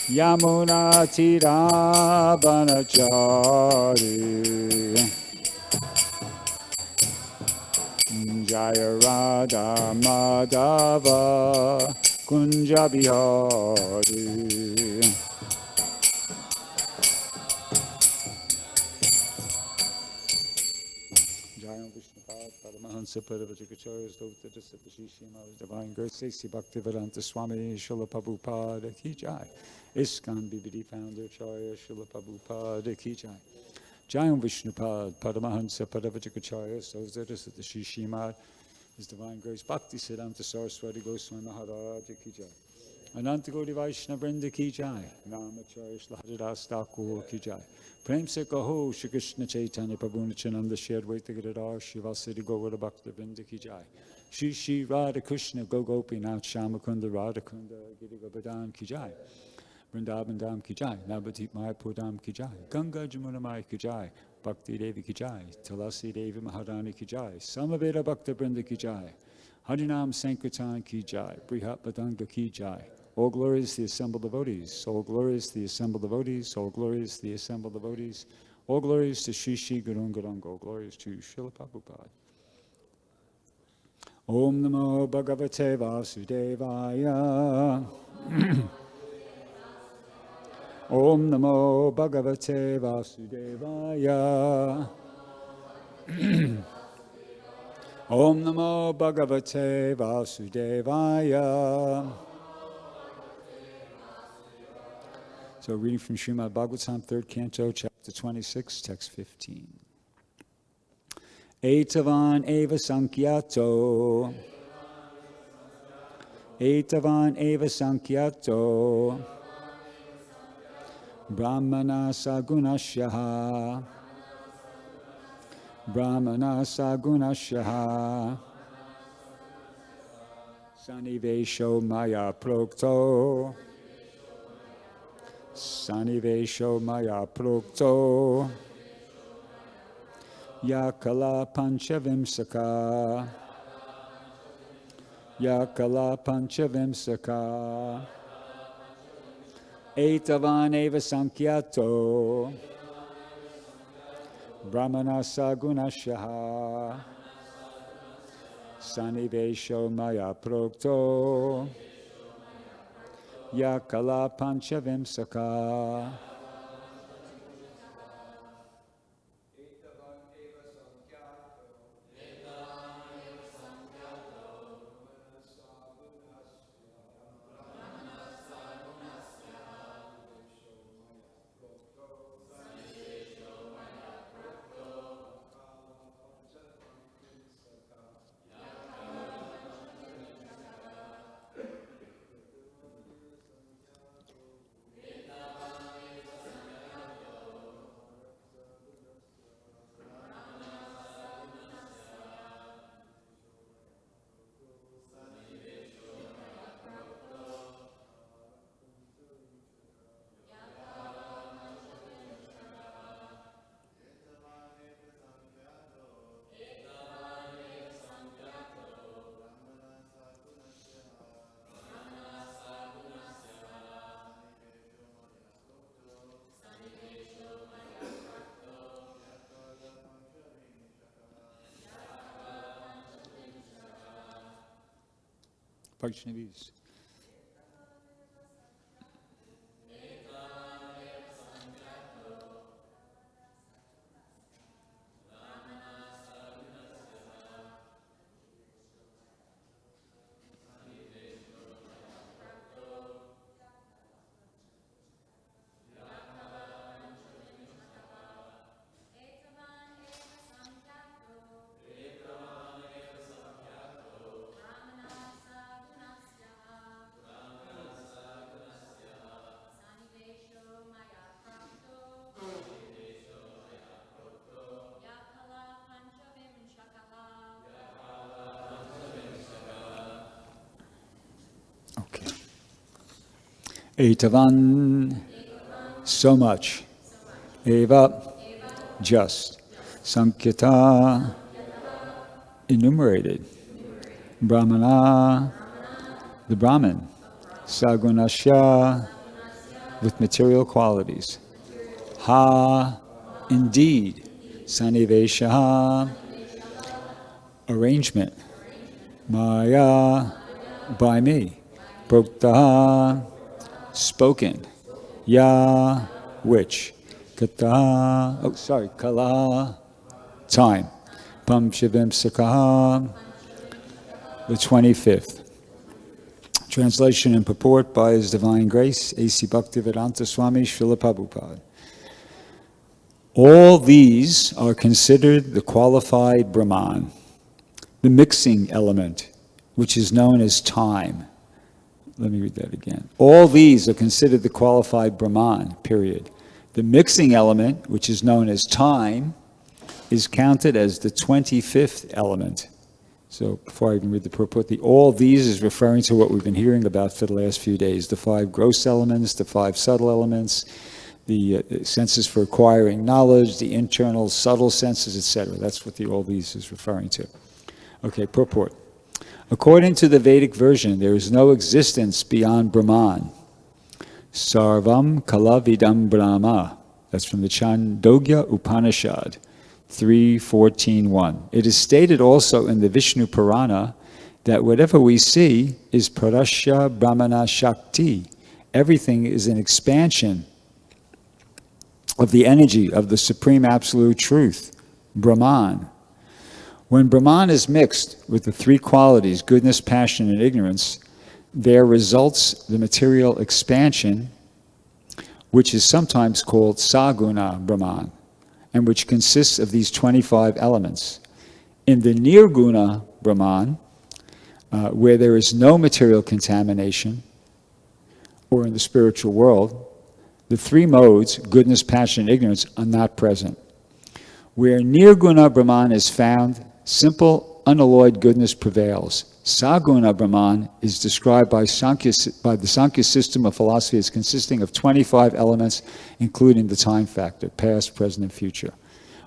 Yamuna Tira Banachari Jaya Radha Madhava Kunja Bihari Jaya Viṣṇu Purāṇa Divine Grace A.C. Bhaktivedanta Swami Srila Prabhupada Ki Jai ISKCON BBD Founder Acharya Srila Prabhupada Ki Jai Jayam Vishnupad Paramahansa Padavajikacharya Sovzadasata Shishimad His Divine Grace Bhakti Siddhanta Saraswati Goswami Maharaj Ki Jai Ananta Gaudiya Vaishnava Vrinda Ki Jai Ramacharya Haridas Thakur Ki Jai Prem Se Kaho Shri Krishna Chaitanya Prabhu Nityananda Shri Advaita Gadadhar Shivasati Gaura Bhakta Vrinda Ki Jai Shri Shri Radha Krishna Gogopi Nath Shamakunda Radha Kunda Giri Govardhan Ki Jai Vrindavan Dham Ki Jai, Navadvip Mayapur Dham Ki Jai, Ganga Jamuna Maya Ki Jai, Bhakti Devi Ki Jai, Tulasi Devi Maharani Ki Jai, Samaveda Bhakta Vrinda Ki Jai, Harinam Sankirtan Ki Jai, Brihat Badanga Ki Jai. All glories to the assembled devotees, all glories to the assembled devotees, all glories to the assembled devotees, all glories to Shri Shri Gurung Gurung, all glories to Srila Prabhupada. Om Namo Bhagavate Vasudevaya. Om Namo Bhagavate Vasudevaya. Om Namo Bhagavate Vasudevaya. So reading from Srimad Bhagavatam, 3rd Canto, Chapter 26, Text 15. Etāvān eva saṅkhyāto. Etāvān eva saṅkhyāto. Brahmaṇaḥ sa-guṇasya. Brahmaṇaḥ sa-guṇasya. Sanniveśo mayā prokto. Sanniveśo mayā prokto. Kālaḥ pañca-viṁśakaḥ. Kālaḥ pañca-viṁśakaḥ. Etāvān eva saṅkhyāto. Brahmaṇaḥ sa-guṇasya. Sanniveśo mayā prokto. Kālaḥ pañca-viṁśakaḥ. Vaishnavīs. Etāvān, so much. Eva, just. Saṅkhyātaḥ, enumerated. Brahmaṇaḥ, the Brahman. Sa-guṇasya, with material qualities. Ha, indeed. Sanniveśo, arrangement. Mayā, by me. Proktaḥ, spoken. Ya, which. Kālaḥ, time. pañca-viṁśakaḥ, the 25th. Translation and purport by His Divine Grace, A.C. Bhaktivedanta Swami Srila Prabhupada. All these are considered the qualified Brahman, the mixing element, which is known as time. Let me read that again. All these are considered the qualified Brahman, period. The mixing element, which is known as time, is counted as the 25th element. So before I even read the purport, the all these is referring to what we've been hearing about for the last few days, the 5 gross elements, the 5 subtle elements, the senses for acquiring knowledge, the internal subtle senses, etc. That's what the all these is referring to. Okay, purport. According to the Vedic version, there is no existence beyond Brahman. Sarvaṁ khalv idaṁ brahma. That's from the Chāndogya Upaniṣad, 3.14.1. It is stated also in the Viṣṇu Purāṇa that whatever we see is parasya brahmaṇaḥ śaktiḥ. Everything is an expansion of the energy of the Supreme Absolute Truth, Brahman. When Brahman is mixed with the 3 qualities, goodness, passion, and ignorance, there results the material expansion, which is sometimes called Saguṇa Brahman, and which consists of these 25 elements. In the nirguṇa Brahman, where there is no material contamination, or in the spiritual world, the 3 modes, goodness, passion, and ignorance, are not present. Where nirguṇa Brahman is found, simple, unalloyed goodness prevails. Saguṇa Brahman is described by the Sāṅkhya system of philosophy as consisting of 25 elements, including the time factor, past, present, and future.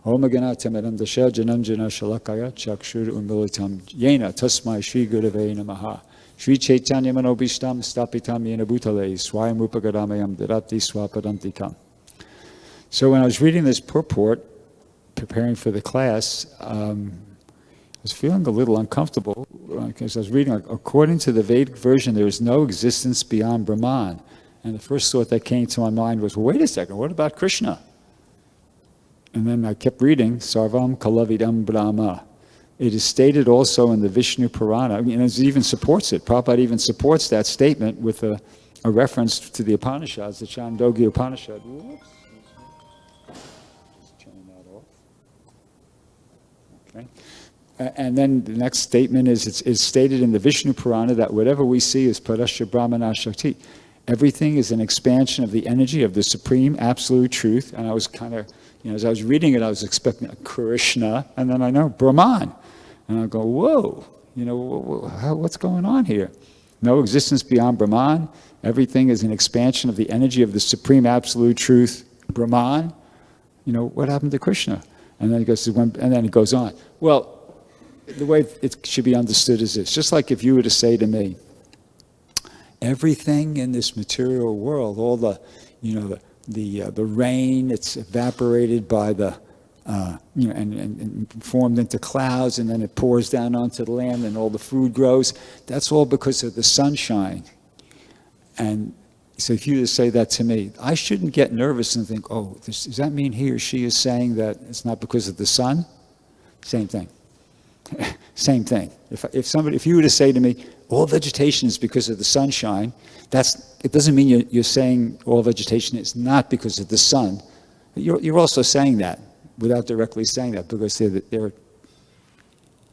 Om Gana Tamaram Dasha Janam Jana Shalakaya Chakshur Umilitam Yena Tasmai Shri Gurave Namaha Shri Chaitanya Manobishtam Stapitam Yena Bhutale Swayam Rupagadamayam Darati Swapadantikam. So when I was reading this purport, preparing for the class, I was feeling a little uncomfortable because I was reading, according to the Vedic version, there is no existence beyond Brahman. And the first thought that came to my mind was, well, wait a second, what about Krishna? And then I kept reading, Sarvaṁ khalv idaṁ brahma. It is stated also in the Viṣṇu Purāṇa, I mean, it even supports it. Prabhupada even supports that statement with a reference to the Upanishads, the Chāndogya Upaniṣad. Whoops. Just turn that off. Okay. And then the next statement is, it's stated in the Viṣṇu Purāṇa that whatever we see is parasya brahmaṇaḥ śaktiḥ. Everything is an expansion of the energy of the Supreme Absolute Truth. And I was kind of, as I was reading it, I was expecting a Krishna, and then I know Brahman. And I go, whoa, what's going on here? No existence beyond Brahman. Everything is an expansion of the energy of the Supreme Absolute Truth, Brahman. What happened to Krishna? And then it goes on. Well, the way it should be understood is this: just like if you were to say to me, everything in this material world, all the rain, it's evaporated by the and formed into clouds, and then it pours down onto the land, and all the food grows. That's all because of the sunshine. And so if you were to say that to me, I shouldn't get nervous and think, oh, does that mean he or she is saying that it's not because of the sun? Same thing. Same thing. If you were to say to me, all vegetation is because of the sunshine, it doesn't mean you're saying all vegetation is not because of the sun. You're also saying that without directly saying that, because they're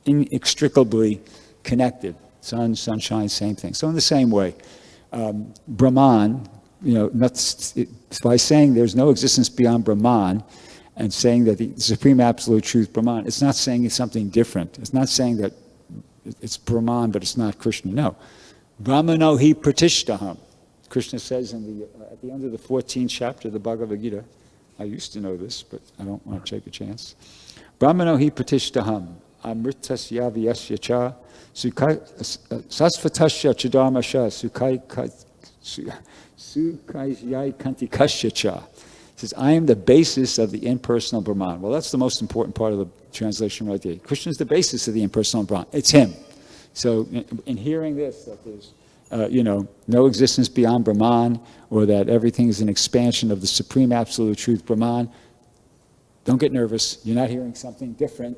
inextricably connected. Sun, sunshine, same thing. So in the same way, Brahman, by saying there's no existence beyond Brahman, and saying that the Supreme Absolute Truth, Brahman, it's not saying it's something different. It's not saying that it's Brahman, but it's not Krishna. No. Brahmano hi pratishtaham. Krishna says at the end of the 14th chapter of the Bhagavad Gita, I used to know this, but I don't want to take a chance. Brahmano hi pratishtaham, amritasya vyasya cha, sasvatasya chidharmasya, Sukaishyai kantikashyacha. It says, I am the basis of the impersonal Brahman. Well, that's the most important part of the translation right there. Krishna is the basis of the impersonal Brahman. It's him. So in hearing this, that there's no existence beyond Brahman, or that everything is an expansion of the supreme absolute truth Brahman, don't get nervous. You're not hearing something different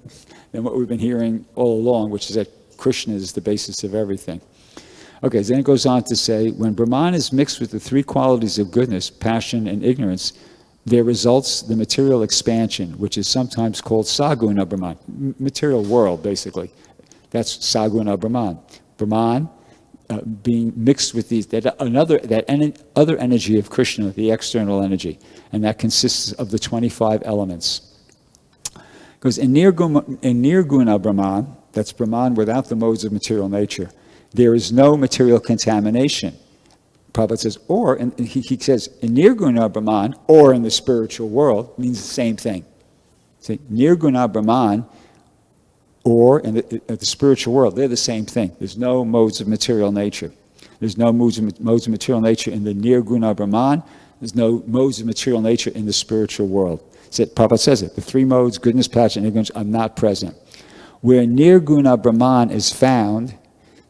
than what we've been hearing all along, which is that Krishna is the basis of everything. Okay, then it goes on to say, when Brahman is mixed with the three qualities of goodness, passion, and ignorance, there results the material expansion, which is sometimes called Saguṇa Brahman, material world, basically. That's Saguṇa Brahman. Brahman being mixed with these, that other energy of Krishna, the external energy, and that consists of the 25 elements. Because in nirguṇa Brahman, that's Brahman without the modes of material nature, there is no material contamination. Prabhupada says, he says, in nirguṇa Brahman, or in the spiritual world, means the same thing. See, nirguṇa Brahman, or in the spiritual world, they're the same thing. There's no modes of material nature. There's no modes of material nature in the nirguṇa Brahman. There's no modes of material nature in the spiritual world. Prabhupada says it. The three modes, goodness, passion, and ignorance, are not present. Where nirguṇa Brahman is found,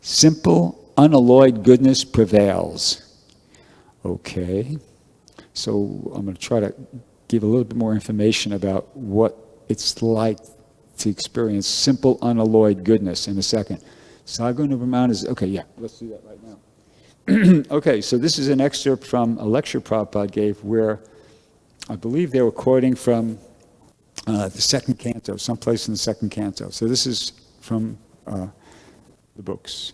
simple, unalloyed goodness prevails. Okay. So I'm going to try to give a little bit more information about what it's like to experience simple, unalloyed goodness in a second. Saguṇa Brahman is, okay, yeah, let's do that right now. Okay, so this is an excerpt from a lecture Prabhupada gave where I believe they were quoting from the second canto, someplace in the second canto. So this is from the books.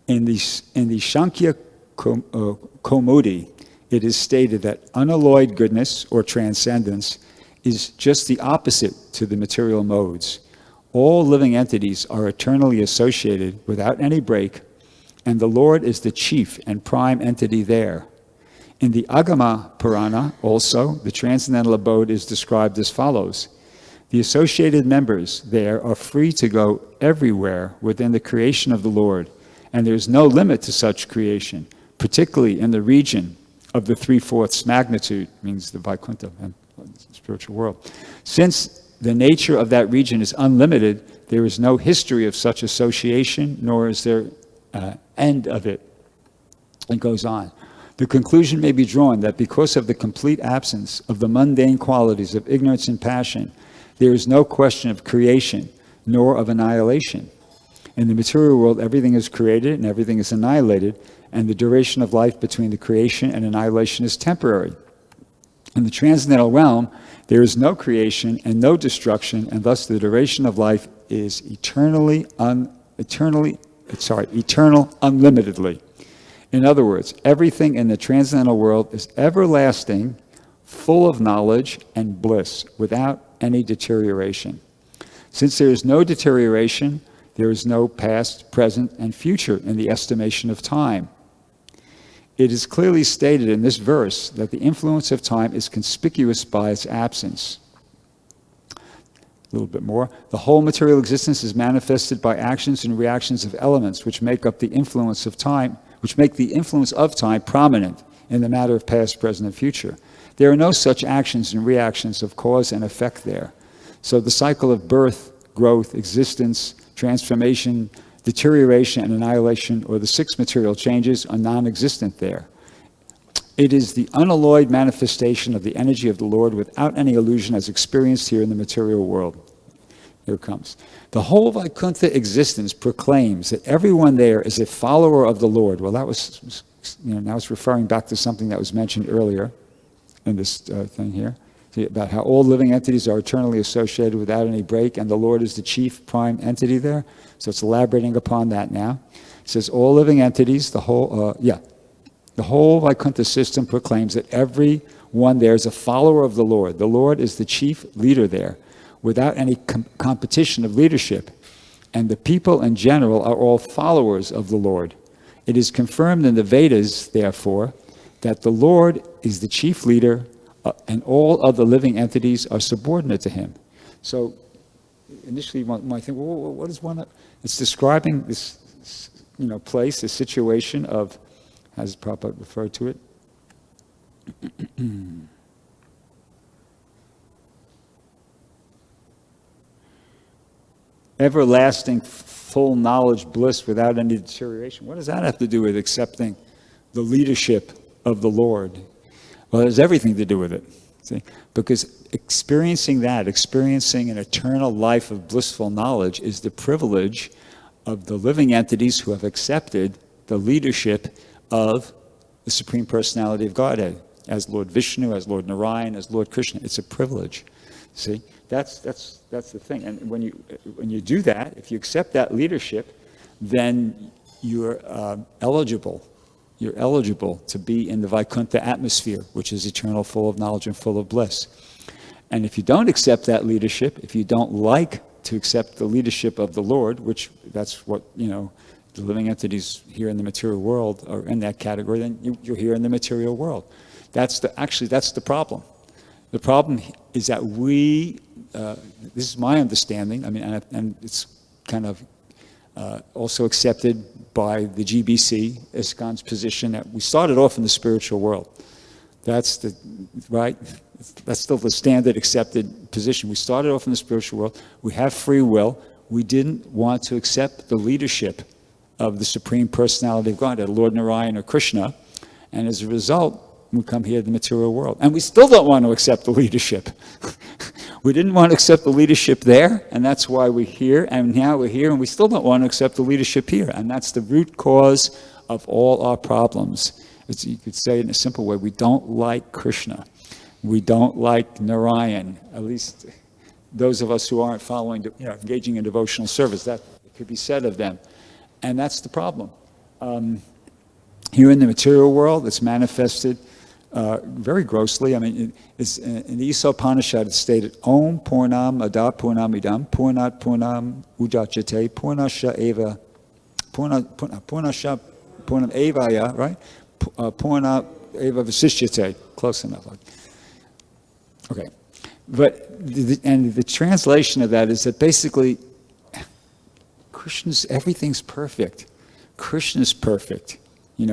In the Sāṅkhya Kaumudi, it is stated that unalloyed goodness or transcendence is just the opposite to the material modes. All living entities are eternally associated without any break, and the Lord is the chief and prime entity there. In the Agama Purāṇa, also, the transcendental abode is described as follows. The associated members there are free to go everywhere within the creation of the Lord, and there is no limit to such creation, particularly in the region of the 3/4 magnitude, means the Vaikuntha and spiritual world. Since the nature of that region is unlimited, there is no history of such association, nor is there end of it. It goes on. The conclusion may be drawn that because of the complete absence of the mundane qualities of ignorance and passion, there is no question of creation, nor of annihilation. In the material world, everything is created and everything is annihilated, and the duration of life between the creation and annihilation is temporary. In the transcendental realm, there is no creation and no destruction, and thus the duration of life is eternal unlimitedly. In other words, everything in the transcendental world is everlasting, full of knowledge and bliss, without any deterioration. Since there is no deterioration, there is no past, present, and future in the estimation of time. It is clearly stated in this verse that the influence of time is conspicuous by its absence. A little bit more. The whole material existence is manifested by actions and reactions of elements which make up the influence of time, which make the influence of time prominent in the matter of past, present, and future. There are no such actions and reactions of cause and effect there. So the cycle of birth, growth, existence, transformation, deterioration, and annihilation, or the 6 material changes, are non-existent there. It is the unalloyed manifestation of the energy of the Lord without any illusion as experienced here in the material world. Here it comes. The whole Vaikuntha existence proclaims that everyone there is a follower of the Lord. Well, that was, now it's referring back to something that was mentioned earlier in this thing here, about how all living entities are eternally associated without any break, and the Lord is the chief prime entity there. So it's elaborating upon that now. It says all living entities, the whole Vaikuntha system proclaims that everyone there is a follower of the Lord. The Lord is the chief leader there, without any competition of leadership. And the people in general are all followers of the Lord. It is confirmed in the Vedas, therefore, that the Lord is the chief leader and all other living entities are subordinate to him. So initially one might think, well, what is one? It's describing this place, this situation of has Prabhupada referred to it. Everlasting full knowledge, bliss without any deterioration. What does that have to do with accepting the leadership of the Lord? Well, it has everything to do with it. See? Because experiencing an eternal life of blissful knowledge is the privilege of the living entities who have accepted the leadership of the Supreme Personality of Godhead, as Lord Viṣṇu, as Lord Narayan, as Lord Krishna. It's a privilege. See? That's the thing. And when you do that, if you accept that leadership, then you're eligible. You're eligible to be in the Vaikuntha atmosphere, which is eternal, full of knowledge and full of bliss. And if you don't accept that leadership, if you don't like to accept the leadership of the Lord, which that's what, the living entities here in the material world are in that category, then you're here in the material world. That's the problem. The problem is that this is my understanding, and it's kind of also accepted by the GBC, ISKCON's position, that we started off in the spiritual world. That's still the standard accepted position. We started off in the spiritual world. We have free will. We didn't want to accept the leadership of the Supreme Personality of God, Lord Narayan or Krishna, and as a result, we come here to the material world. And we still don't want to accept the leadership. We didn't want to accept the leadership there, and that's why we're here, and now we're here, and we still don't want to accept the leadership here. And that's the root cause of all our problems. You could say it in a simple way, we don't like Krishna. We don't like Narayan, at least those of us who aren't following, engaging in devotional service. That could be said of them. And that's the problem. Here in the material world, it's manifested very grossly. It's, in the Viṣṇu Purāṇa it's stated, Om Purnam Ada Purnam Idam Purnat Purnam Udachyate Purnasya Eva Purnasya Purnam Evaya, right? Purna Eva Vasishyate. Close enough. Okay. But the translation of that is that basically everything's perfect. Krishna's perfect.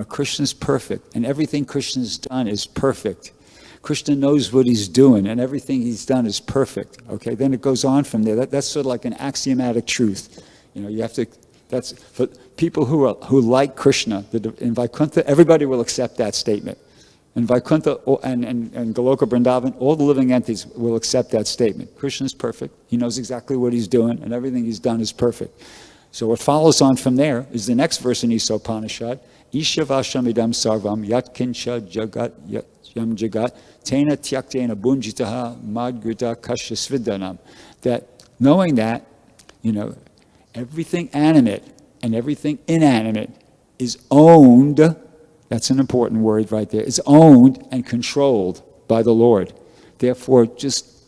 Krishna's perfect, and everything Krishna's done is perfect. Krishna knows what he's doing, and everything he's done is perfect. Okay, then it goes on from there. That's sort of like an axiomatic truth. You have to. That's for people who like Krishna. In Vaikuntha, everybody will accept that statement. In Vaikuntha and Goloka Vrindavan, all the living entities will accept that statement. Krishna's perfect. He knows exactly what he's doing, and everything he's done is perfect. So what follows on from there is the next verse in Viṣṇu Purāṇa. Ishavasham idam sarvaṁ yatkincha jagat yam jagat tena tyaktena bunjitaha madgrita kashyasvidanam. That knowing that, everything animate and everything inanimate is owned, that's an important word right there, is owned and controlled by the Lord. Therefore, just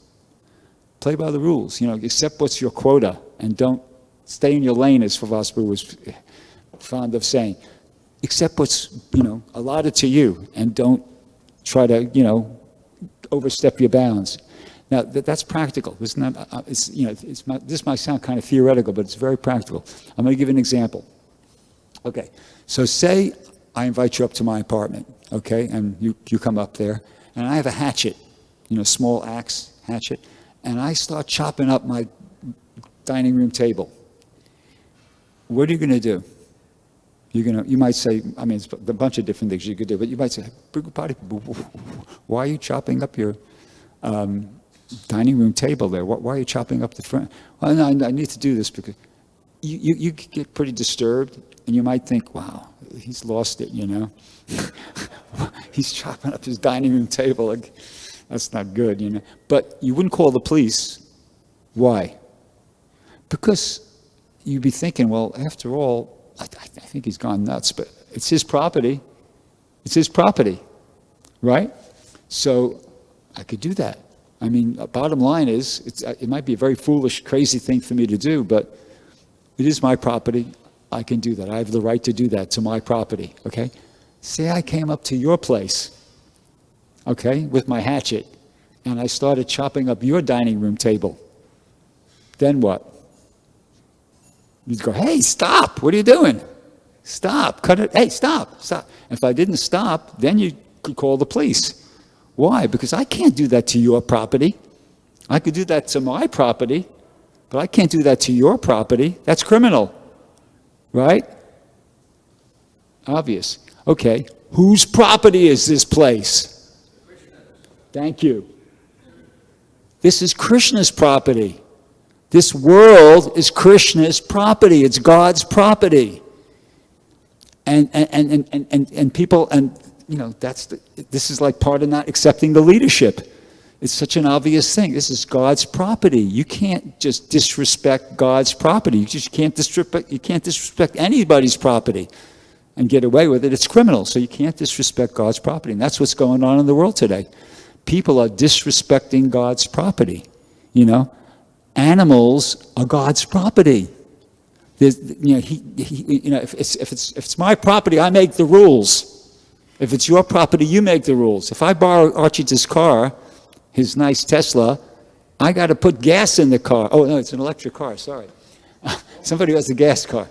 play by the rules, accept what's your quota and don't stay in your lane, as Favasbu was fond of saying. Accept what's, allotted to you, and don't try to, overstep your bounds. Now, that's practical. This might sound kind of theoretical, but it's very practical. I'm going to give you an example. Okay, so say I invite you up to my apartment, okay, and you come up there, and I have a hatchet, small axe hatchet, and I start chopping up my dining room table. What are you going to do? You might say, it's a bunch of different things you could do, but you might say, Bhrgupati, why are you chopping up your dining room table there? Why are you chopping up the front? Well, no, I need to do this because you get pretty disturbed, and you might think, wow, he's lost it, He's chopping up his dining room table. That's not good, But you wouldn't call the police. Why? Because you'd be thinking, well, after all, I think he's gone nuts, but it's his property. It's his property, right? So I could do that. Bottom line is, it might be a very foolish, crazy thing for me to do, but it is my property. I can do that. I have the right to do that to my property, okay? Say I came up to your place, okay, with my hatchet, and I started chopping up your dining room table. Then what? You'd go, hey, stop, what are you doing? Stop, cut it, hey, stop. If I didn't stop, then you could call the police. Why? Because I can't do that to your property. I could do that to my property, but I can't do that to your property. That's criminal, right? Obvious. Okay, whose property is this place? Thank you. This is Krishna's property. This world is Krishna's property. It's God's property. And people, and this is like part of not accepting the leadership. It's such an obvious thing. This is God's property. You can't just disrespect God's property. You just can't disrespect anybody's property and get away with it. It's criminal. So you can't disrespect God's property. And that's what's going on in the world today. People are disrespecting God's property. Animals are God's property. If it's my property, I make the rules. If it's your property, you make the rules. If I borrow Archie's car, his nice Tesla, I got to put gas in the car. Oh no, it's an electric car. Sorry, somebody who has a gas car.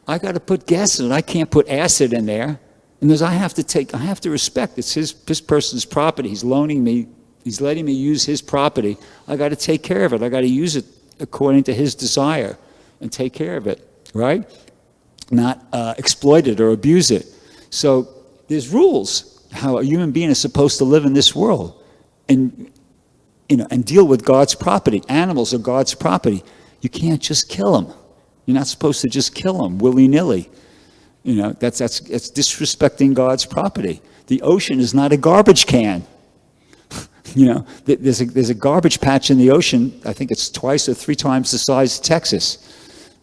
I got to put gas in it. I can't put acid in there. And I have to respect. It's this person's property. He's loaning me. He's letting me use his property. I got to take care of it. I got to use it according to his desire and take care of it, right? Not exploit it or abuse it. So there's rules how a human being is supposed to live in this world, and deal with God's property. Animals are God's property. You can't just kill them. You're not supposed to just kill them willy-nilly. That's disrespecting God's property. The ocean is not a garbage can. There's a garbage patch in the ocean. I think it's 2 or 3 times the size of Texas,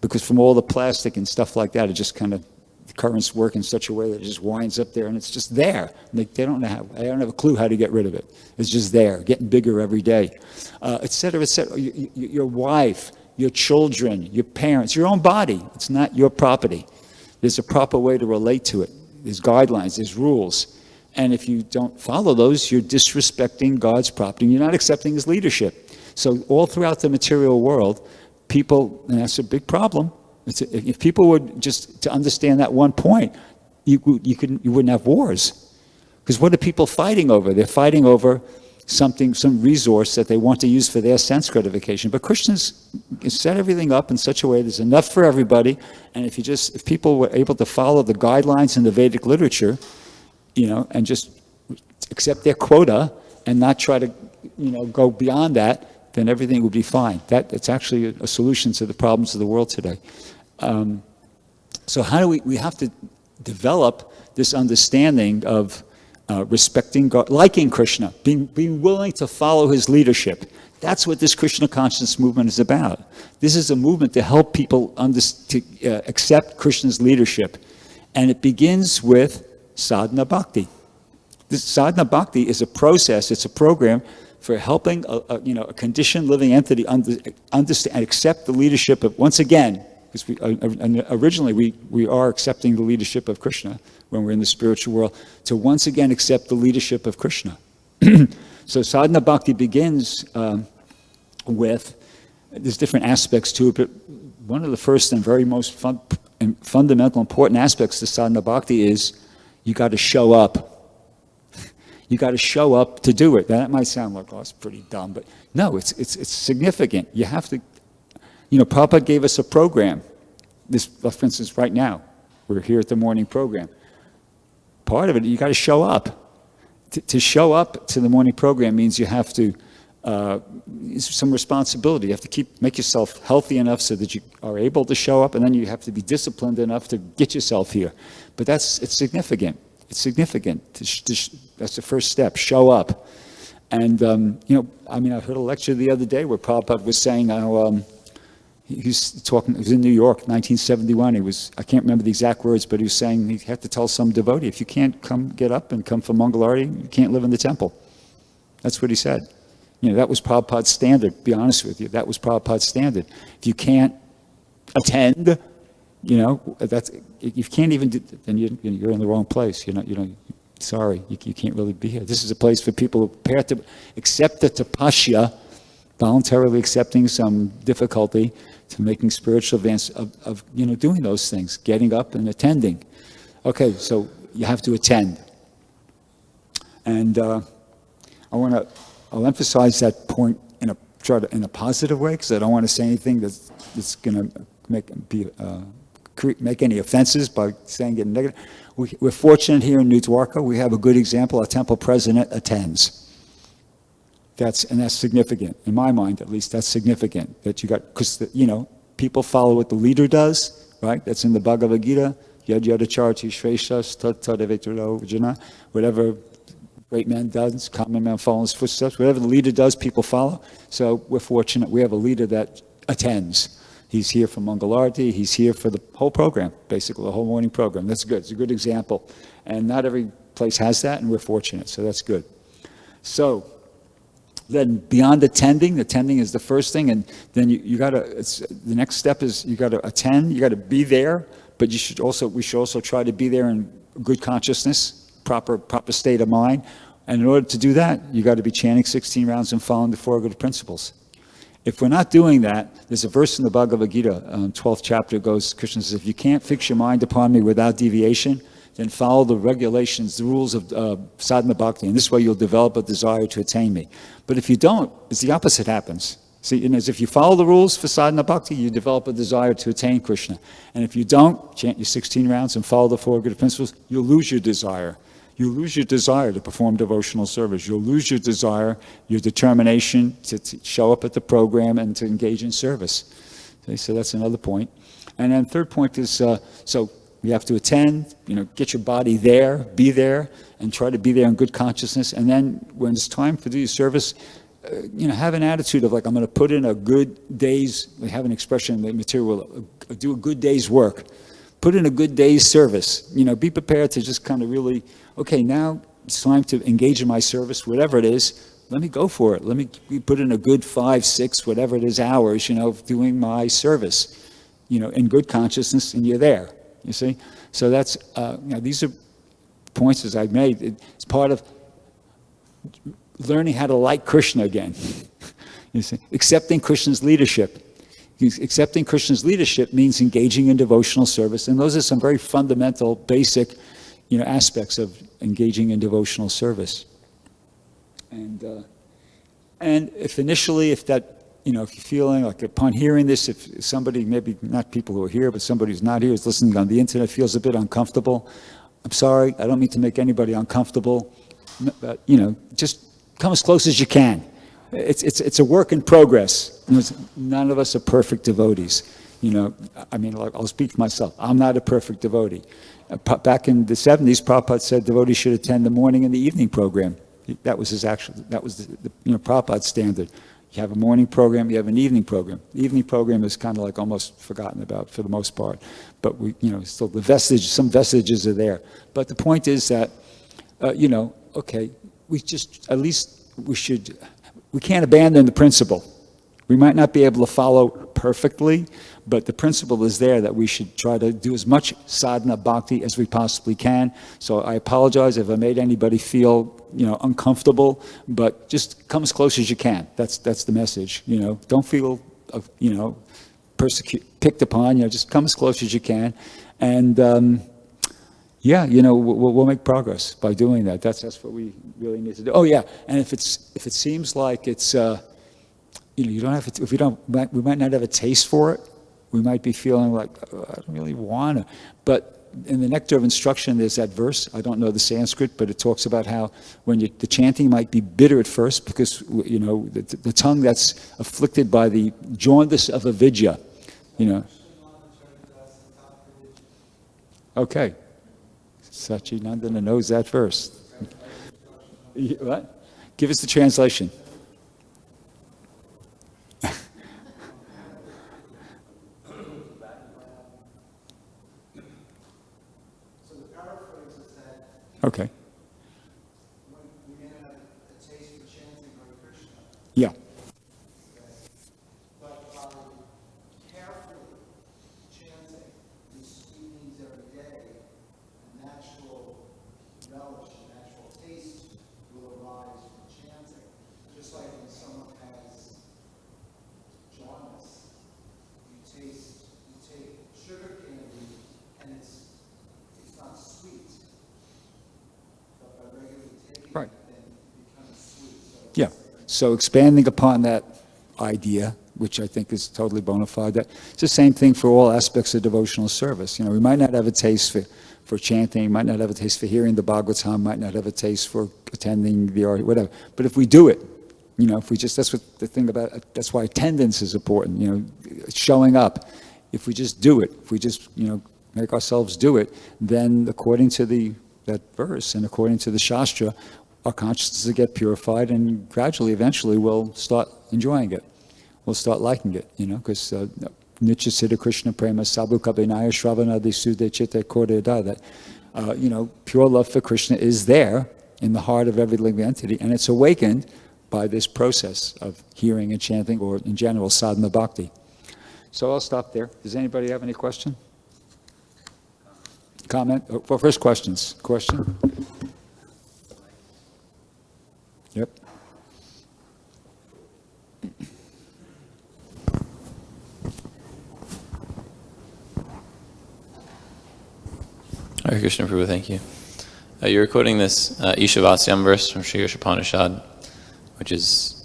because from all the plastic and stuff like that, it just kind of, the currents work in such a way that it just winds up there, and it's just there. They don't have a clue how to get rid of it. It's just there, getting bigger every day, et cetera, et cetera. Your wife, your children, your parents, your own body. It's not your property. There's a proper way to relate to it. There's guidelines, there's rules. And if you don't follow those, you're disrespecting God's property. You're not accepting his leadership. So all throughout the material world, people, and that's a big problem. If people would just to understand that one point, you wouldn't have wars. Because what are people fighting over? They're fighting over some resource that they want to use for their sense gratification. But Krishna's set everything up in such a way there's enough for everybody. And if people were able to follow the guidelines in the Vedic literature, and just accept their quota and not try to, go beyond that, then everything would be fine. It's actually a solution to the problems of the world today. So how do we have to develop this understanding of respecting God, liking Krishna, being willing to follow his leadership. That's what this Krishna consciousness movement is about. This is a movement to help people accept Krishna's leadership. And it begins with sadhana bhakti. This sadhana bhakti is a process, it's a program for helping a conditioned living entity understand and accept the leadership of, once again, because originally we are accepting the leadership of Krishna when we're in the spiritual world, to once again accept the leadership of Krishna. So sadhana bhakti begins with, there's different aspects to it, but one of the first and very most fundamental important aspects to sadhana bhakti is you got to show up. You got to show up to do it. That might sound like, oh, it's pretty dumb, but no, it's significant. You have to, Prabhupada gave us a program. This, for instance, right now, we're here at the morning program. Part of it, you got to show up. To show up to the morning program means you have to, some responsibility. You have to make yourself healthy enough so that you are able to show up, and then you have to be disciplined enough to get yourself here. But it's significant. It's significant. That's the first step, show up. And, I heard a lecture the other day where Prabhupada was saying how, he was in New York, 1971. I can't remember the exact words, but he was saying he had to tell some devotee, if you can't get up and come for Mangalarti, you can't live in the temple. That's what he said. That was Prabhupada's standard, be honest with you. That was Prabhupada's standard. If you can't attend, if you can't even do, then you're in the wrong place. Sorry, you can't really be here. This is a place for people who prepare to accept the tapasya, voluntarily accepting some difficulty, to making spiritual advance of doing those things, getting up and attending. Okay, so you have to attend. And I'll emphasize that point in a positive way, because I don't want to say anything that's going to make any offenses by saying it negative. We're fortunate here in New Dwarka. We have a good example. Our temple president attends. That's significant in my mind, at least. That's significant that you got, because people follow what the leader does, right? That's in the Bhagavad Gita. Yad yadacharti shreshas tat tadaveturo vijana. Whatever great man does, common man follow his footsteps. Whatever the leader does, people follow. So we're fortunate. We have a leader that attends. He's here for Mangalarti. He's here for the whole program, basically, the whole morning program. That's good. It's a good example. And not every place has that, and we're fortunate. So that's good. So then beyond attending is the first thing. And then the next step is you got to attend. You got to be there. But we should also try to be there in good consciousness, proper state of mind. And in order to do that, you got to be chanting 16 rounds and following the four good principles. If we're not doing that, there's a verse in the Bhagavad Gita, 12th chapter, goes, Krishna says, if you can't fix your mind upon me without deviation, then follow the regulations, the rules of sadhana bhakti, and this way you'll develop a desire to attain me. But if you don't, it's the opposite happens. See, as if you follow the rules for sadhana bhakti, you develop a desire to attain Krishna. And if you don't, chant your 16 rounds and follow the four good principles, you'll lose your desire. You lose your desire to perform devotional service. You'll lose your desire, your determination to show up at the program and to engage in service. Okay, so that's another point. And then third point is, so you have to attend, get your body there, be there, and try to be there in good consciousness. And then when it's time to do your service, have an attitude of like, I'm going to put in a good day's, we have an expression in the material, do a good day's work. Put in a good day's service. Be prepared to just kind of really, okay, now it's time to engage in my service, whatever it is. Let me go for it. Let me put in a good 5, 6, whatever it is, hours, doing my service, in good consciousness, and you're there, you see? So that's, these are points as I've made. It's part of learning how to like Krishna again, you see? Accepting Krishna's leadership. Accepting Krishna's leadership means engaging in devotional service, and those are some very fundamental, basic, aspects of engaging in devotional service. And if you're feeling like upon hearing this, if somebody, maybe not people who are here, but somebody who's not here is listening on the internet, feels a bit uncomfortable, I'm sorry, I don't mean to make anybody uncomfortable, but, just come as close as you can. It's a work in progress. None of us are perfect devotees. I'll speak for myself. I'm not a perfect devotee. Back in the 70s, Prabhupada said devotees should attend the morning and the evening program. That was the Prabhupada's standard. You have a morning program, you have an evening program. The evening program is kind of like almost forgotten about for the most part. But still some vestiges are there. But the point is that, okay, we can't abandon the principle. We might not be able to follow perfectly, but the principle is there that we should try to do as much sadhana bhakti as we possibly can. So I apologize if I made anybody feel, uncomfortable, but just come as close as you can. That's the message. Don't feel, picked upon. Just come as close as you can, and we'll make progress by doing that. That's what we really need to do. Oh yeah, and if it seems like it's you don't have to, we might not have a taste for it. We might be feeling like, oh, I don't really want to. But in the Nectar of Instruction, there's that verse. I don't know the Sanskrit, but it talks about how when the chanting might be bitter at first because, the tongue that's afflicted by the jaundice of avidya, Okay. Sachinandana knows that verse. What? Give us the translation. Okay. We're going to have a taste for chanting Hare Krishna. Yeah. But by carefully chanting these evenings every day, a natural relish, a natural taste will arise from chanting. Just like when someone has jaundice, you Right. and it becomes sweet. So Yeah. So expanding upon that idea, which I think is totally bona fide, that it's the same thing for all aspects of devotional service. We might not have a taste for chanting, might not have a taste for hearing the Bhagavatam, might not have a taste for attending the art, whatever. But if we do it, if we just, that's what the thing about, that's why attendance is important, showing up. If we just do it, if we just, make ourselves do it, then according to that verse and according to the Shastra, our consciousness will get purified and gradually, eventually, we'll start enjoying it. We'll start liking it, because Nitya Siddha Krishna Prema Sabhu Kabinaya Shravana Disude Chitte Kodeda, that, pure love for Krishna is there in the heart of every living entity, and it's awakened by this process of hearing and chanting, or in general, sadhana bhakti. So I'll stop there. Does anybody have any question? Comment? Well, first questions. Question? Yep. Hare Krishna Prabhu, thank you. You're quoting this Ishavāsyam verse from Viṣṇu Purāṇa, which is,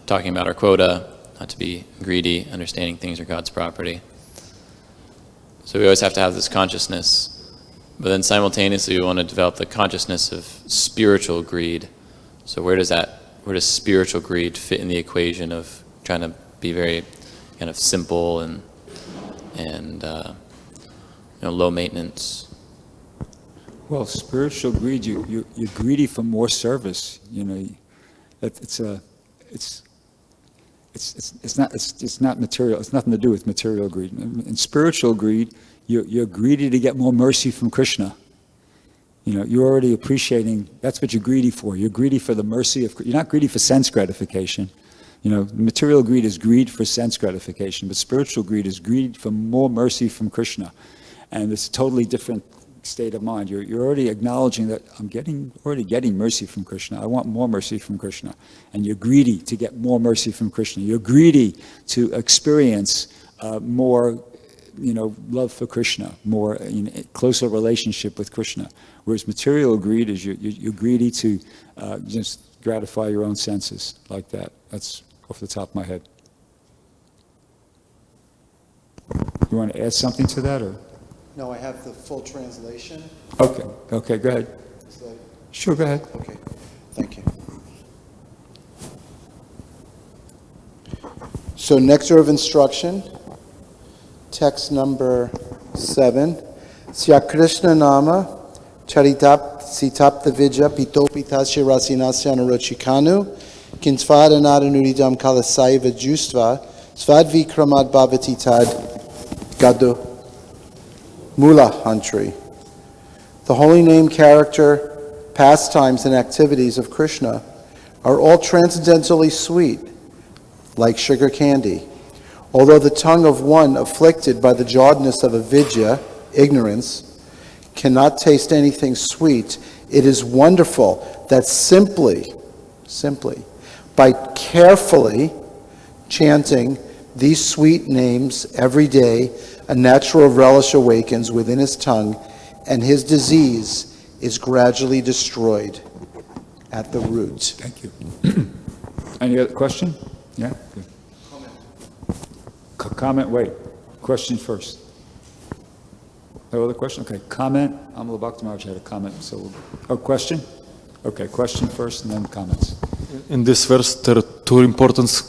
talking about our quota, not to be greedy, understanding things are God's property. So we always have to have this consciousness, but then simultaneously we want to develop the consciousness of spiritual greed. So where does spiritual greed fit in the equation of trying to be very kind of simple and low maintenance? Well, spiritual greed, you're greedy for more service. It's not material. It's nothing to do with material greed. In spiritual greed, you're greedy to get more mercy from Krishna. You're already appreciating. That's what you're greedy for. You're greedy for the mercy of. You're not greedy for sense gratification. Material greed is greed for sense gratification, but spiritual greed is greed for more mercy from Krishna, and it's a totally different state of mind. You're already acknowledging that I'm already getting mercy from Krishna. I want more mercy from Krishna. And you're greedy to get more mercy from Krishna. You're greedy to experience more, love for Krishna, more closer relationship with Krishna. Whereas material greed is you're greedy to just gratify your own senses like that. That's off the top of my head. You want to add something to that, or? No, I have the full translation. Okay, go ahead. Sure, go ahead. Okay, thank you. So, nectar of instruction, text number 7. Sya Krishna Nama Charitap Sitapta Vidya Pitopitasya Rasinasya Narochikanu Kinsvadanada Nuridam Kalasaiva Justva Svadvikramad Bhavatitad Gado Mula Hantri. The holy name, character, pastimes, and activities of Krishna are all transcendently sweet, like sugar candy. Although the tongue of one afflicted by the jaundiced of avidya, ignorance, cannot taste anything sweet, it is wonderful that simply, by carefully chanting these sweet names every day, a natural relish awakens within his tongue, and his disease is gradually destroyed at the root. Thank you. Any other question? Yeah? Good. Comment, wait. Question first. No other question? Okay, comment. Amala Bhakti Maharaj had a comment. Question? Okay, question first and then comments. In this verse, there are two important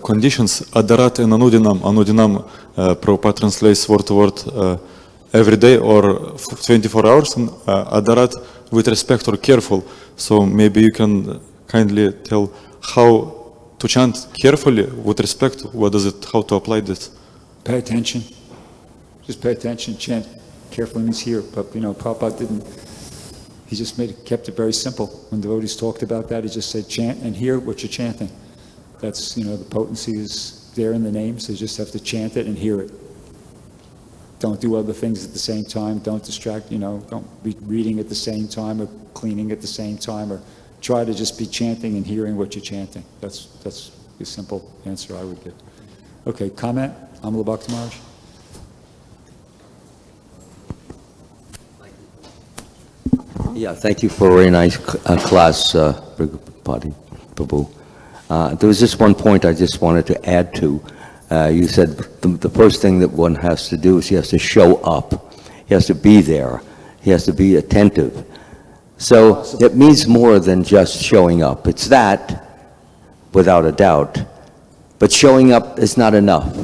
conditions, adarat and anudinam. Anudinam, Prabhupada translates word to word every day or 24 hours, and adarat with respect or careful. So maybe you can kindly tell how to chant carefully with respect. What is it? How to apply this? Pay attention. Just pay attention. Chant carefully means here. But Prabhupada didn't. He just kept it very simple. When devotees talked about that, he just said chant and hear what you're chanting. That's the potency is there in the names. So you just have to chant it and hear it. Don't do other things at the same time. Don't distract. Don't be reading at the same time or cleaning at the same time, or try to just be chanting and hearing what you're chanting. That's the simple answer I would give. Okay, comment? Amala Bhakti Maharaj. Yeah, thank you for a very nice class, Bhrgupati Prabhu. There was just one point I just wanted to add to. You said the first thing that one has to do is he has to show up. He has to be there. He has to be attentive. So it means more than just showing up. It's that, without a doubt. But showing up is not enough.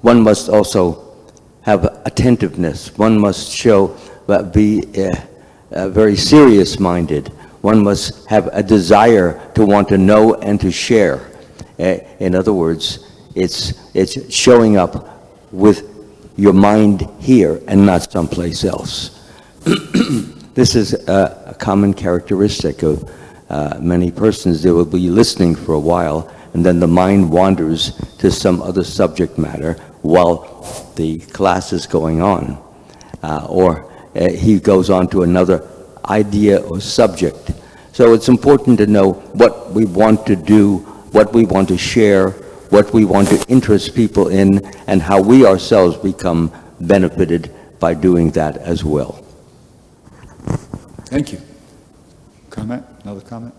One must also have attentiveness. One must be very serious-minded. One must have a desire to want to know and to share. In other words, it's showing up with your mind here and not someplace else. This is a common characteristic of many persons. They will be listening for a while, and then the mind wanders to some other subject matter while the class is going on. Or he goes on to another idea or subject. So it's important to know what we want to do, what we want to share, what we want to interest people in, and how we ourselves become benefited by doing that as well. Thank you. Comment? Another comment?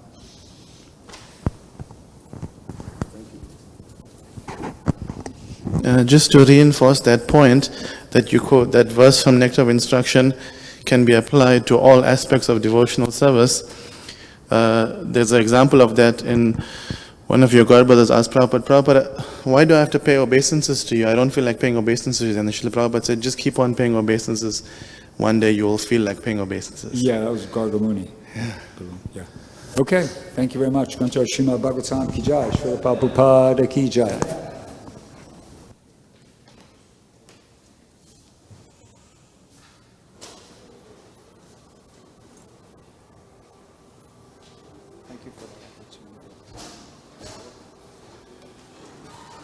Just to reinforce that point that you quote, that verse from Nectar of Instruction can be applied to all aspects of devotional service. There's an example of that in one of your God brothers asked Prabhupada, why do I have to pay obeisances to you? I don't feel like paying obeisances. And Srila Prabhupada said, just keep on paying obeisances. One day you will feel like paying obeisances. Yeah, that was Gargamuni. Yeah. Okay, thank you very much. Srimad Bhagavatam ki jai, Srila Prabhupada ki jai.